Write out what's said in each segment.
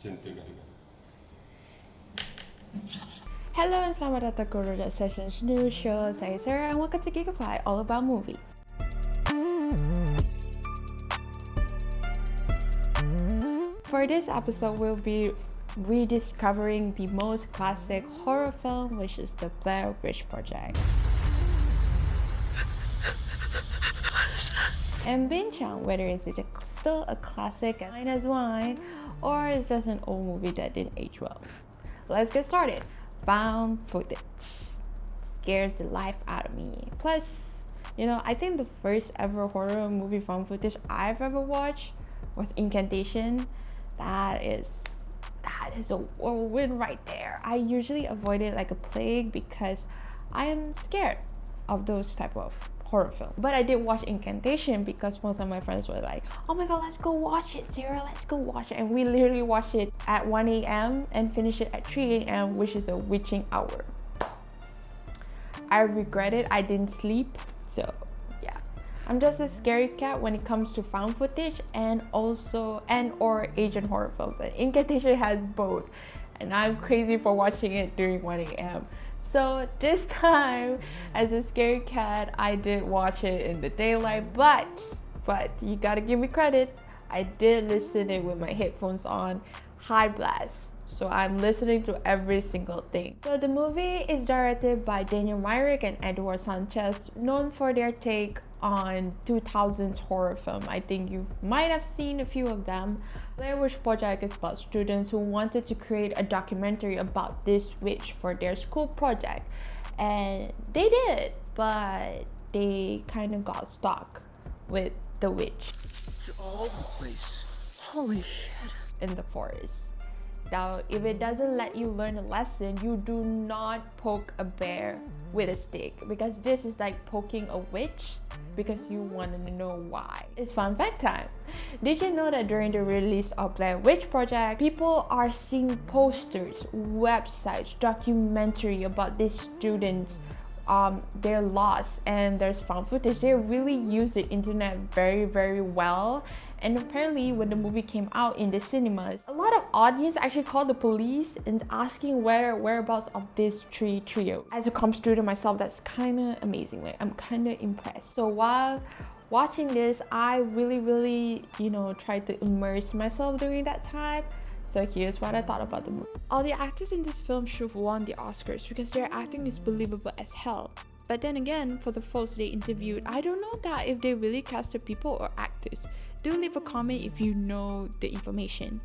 gentleman. Hello and selamat datang ke Rojak Sessions new show. Saya Sarah and welcome to GEEKIFIED, all about movies. For this episode, we'll be rediscovering the most classic horror film, which is the Blair Witch Project. And bincang whether it's still a classic and fine as wine, or it's just an old movie that didn't age well. Let's get started. Found footage scares the life out of me. Plus, I think the first ever horror movie found footage I've ever watched was Incantation. That is a whirlwind right there. I usually avoid it like a plague because I am scared of those type of horror films. But I did watch Incantation because most of my friends were like, oh my god, let's go watch it, Sarah, let's go watch it. And we literally watched it at 1 a.m. and finished it at 3 a.m., which is the witching hour. I regret it, I didn't sleep, so yeah. I'm just a scary cat when it comes to found footage and or Asian horror films. And Incantation has both, and I'm crazy for watching it during 1 a.m. So this time, as a scary cat, I did watch it in the daylight, but you gotta give me credit. I did listen it with my headphones on, high blast. So I'm listening to every single thing. So the movie is directed by Daniel Myrick and Edward Sanchez, known for their take on 2000s horror film. I think you might have seen a few of them. Blair Witch Project is about students who wanted to create a documentary about this witch for their school project. And they did, but they kind of got stuck with the witch. You're all over the place. Holy shit. In the forest. Now, if it doesn't let you learn a lesson, you do not poke a bear with a stick, because this is like poking a witch because you want to know why. It's fun fact time. Did you know that during the release of Blair Witch Project, people are seeing posters, websites, documentary about these students, their loss, and there's found footage. They really use the internet very, very well. And apparently when the movie came out in the cinemas, a lot of audience actually called the police and asking whereabouts of this trio. As a comm student myself, that's kind of amazing. Like, I'm kind of impressed. So while watching this, I really tried to immerse myself during that time. So here's what I thought about the movie. All the actors in this film should have won the Oscars because their acting is believable as hell. But then again, for the folks they interviewed, I don't know that if they really casted people or actors. Do leave a comment if you know the information.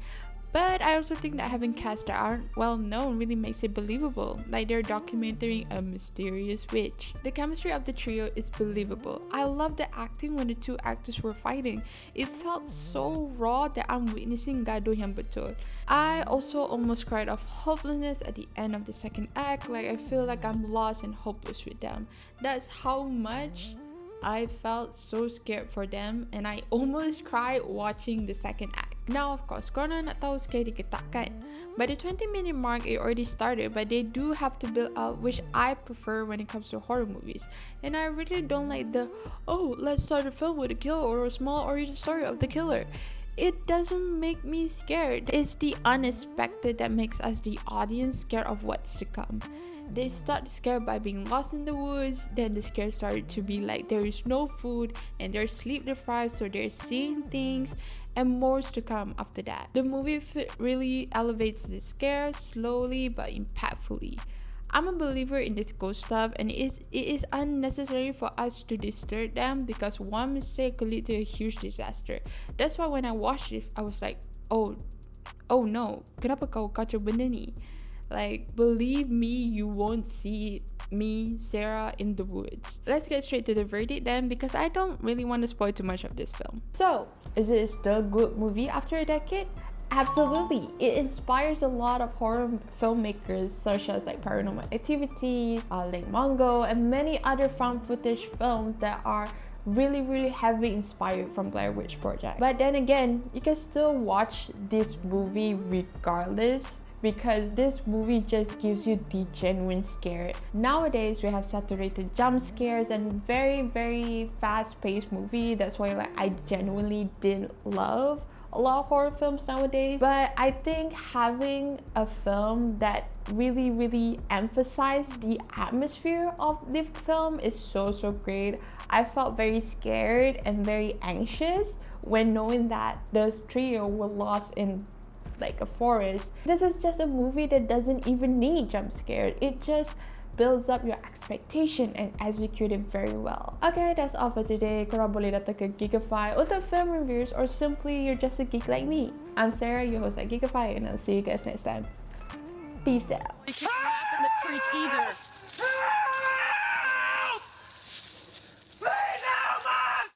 But I also think that having casts that aren't well known really makes it believable, like they're documenting a mysterious witch. The chemistry of the trio is believable. I love the acting when the two actors were fighting. It felt so raw that I'm witnessing gaduh yang betul. I also almost cried of hopelessness at the end of the second act, like I feel like I'm lost and hopeless with them. That's how much I felt so scared for them, and I almost cried watching the second act. Now of course, korang nak tahu scary ke tak kan? By the 20-minute mark, it already started, but they do have to build up, which I prefer when it comes to horror movies. And I really don't like the, let's start a film with a kill or a small origin story of the killer. It doesn't make me scared. It's the unexpected that makes us, the audience, scared of what's to come. They start scared by being lost in the woods, then the scare started to be like there is no food and they're sleep deprived, so they're seeing things, and more to come after that. The movie really elevates the scare slowly but impactfully. I'm a believer in this ghost stuff, and it is unnecessary for us to disturb them because one mistake could lead to a huge disaster. That's why when I watched this, I was like, oh no, kenapa kau kacau benda ni? Like, believe me, you won't see me, Sarah, in the woods. Let's get straight to the verdict then, because I don't really want to spoil too much of this film. So, is it still a good movie after a decade? Absolutely. It inspires a lot of horror filmmakers such as like Paranormal Activity, Lake Mongo, and many other found footage films that are really heavily inspired from Blair Witch Project. But then again, you can still watch this movie regardless, because this movie just gives you the genuine scare. Nowadays we have saturated jump scares and very fast-paced movie. That's why I genuinely didn't love a a lot of horror films nowadays, but I think having a film that really emphasized the atmosphere of the film is so great. I felt very scared and very anxious when knowing that this trio were lost in like a forest. This is just a movie that doesn't even need jump scares. It just builds up your expectation and execute it very well. Okay, that's all for today. Korang boleh datang ke GEEKIFIED untuk film reviews, or simply you're just a geek like me. I'm Sarah, your host at GEEKIFIED, and I'll see you guys next time. Peace out. We can't laugh in the creek either.